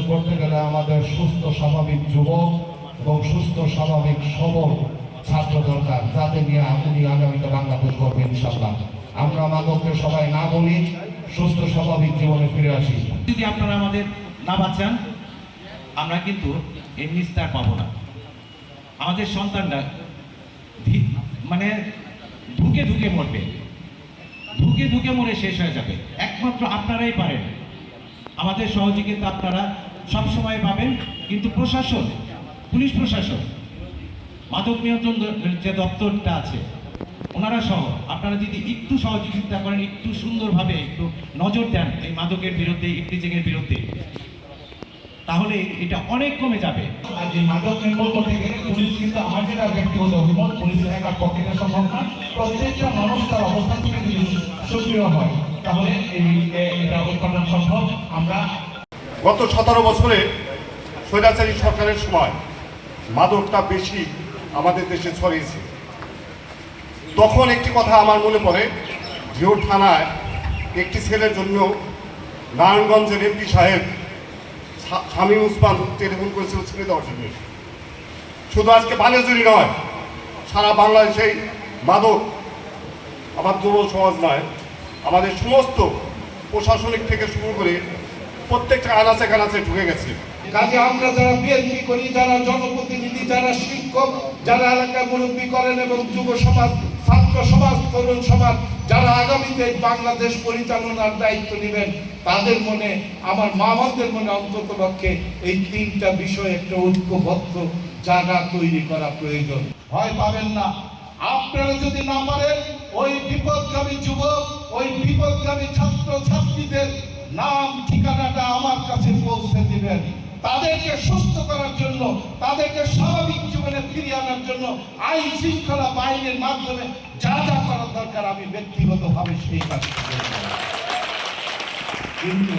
করতে গেলে আমাদের সুস্থ স্বাভাবিক যুবক এবং সুস্থ স্বাভাবিক সবল ছাত্র দরকার, যাতে নিয়ে উনি আগামীতে বাংলাদেশ করবে ইনশাআল্লাহ। আমরা মাদককে সবাই না বলি, সুস্থ স্বাভাবিক জীবনে ফিরে আসি। যদি আপনারা আমাদের না বাঁচান, আমরা কিন্তু এর নিস্তার পাবো না। আমাদের সন্তানরা মানে ধুকে ধুকে মরবে, ধুকে ধুকে মরে শেষ হয়ে যাবে। একমাত্র আপনারাই পারেন। আমাদের সহযোগিতা আপনারা সবসময় পাবেন, কিন্তু প্রশাসন, পুলিশ প্রশাসন, মাদক নিয়ন্ত্রণ যে দপ্তরটা আছে, ওনারা সহ আপনারা যদি একটু সহযোগিতা করেন, একটু সুন্দরভাবে একটু নজর দেন এই মাদকের বিরুদ্ধে, ইফটিজিংয়ের বিরুদ্ধে, তাহলে এটা অনেক কমে যাবে। আর যে মাদক নির্মূল করতে গেলে পুলিশ কিন্তু আমার যেটা ব্যক্তিগত অভিমত, পুলিশের একা পক্ষে সম্ভব না। প্রত্যেকটা মানুষ তার অবস্থান থেকে যদি সক্রিয় হয়, তাহলে এটা উৎপাদন সম্ভব। আমরা গত 17 বছরে স্বৈরাচারী সরকারের সময় মাদকটা বেশি আমাদের দেশে ছড়িয়েছে। তখন একটি কথা আমার মনে পড়ে, ঝিও থানায় একটি ছেলের জন্য নারায়ণগঞ্জের এমপি সাহেব শামীম ওসমান টেলিফোন করেছিল ছেড়ে দেওয়ার জন্য। শুধু আজকে বানেজুরি নয়, সারা বাংলাদেশেই মাদক আমার যুব সমাজ নয়, আমাদের সমস্ত প্রশাসনিক থেকে শুরু করে প্রত্যেকটা আনাচে কানাচে ঢুকে গেছে। কাজে আমরা যারা বিএনপি করি, যারা জনপ্রতিনিধি, যারা শিক্ষক, যারা এলাকায় মুরব্বী করেন এবং যুব সমাজ, ছাত্র সমাজ, তরুণ সমাজ, যারা আগামীতে বাংলাদেশ পরিচালনার দায়িত্ব নেবেন, তাদের মনে, আমার মা বোনদের মনে অন্তত পক্ষে এই তিনটা বিষয় একটা ঐক্যবদ্ধ জায়গা তৈরি করা প্রয়োজন। ভয় পাবেন না। আপনারা যদি না পারেন, ওই বিপদগামী যুবক, ওই বিপদগামী ছাত্র ছাত্রীদের নাম ঠিকানাটা আমার কাছে পৌঁছে দিবেন। তাদেরকে সুস্থ করার জন্য, তাদেরকে স্বাভাবিক জীবনে ফিরিয়ে আনার জন্য আইন শৃঙ্খলা বাহিনীর মাধ্যমে যা যা করার দরকার আমি ব্যক্তিগতভাবে সেই কাজ করব। কিন্তু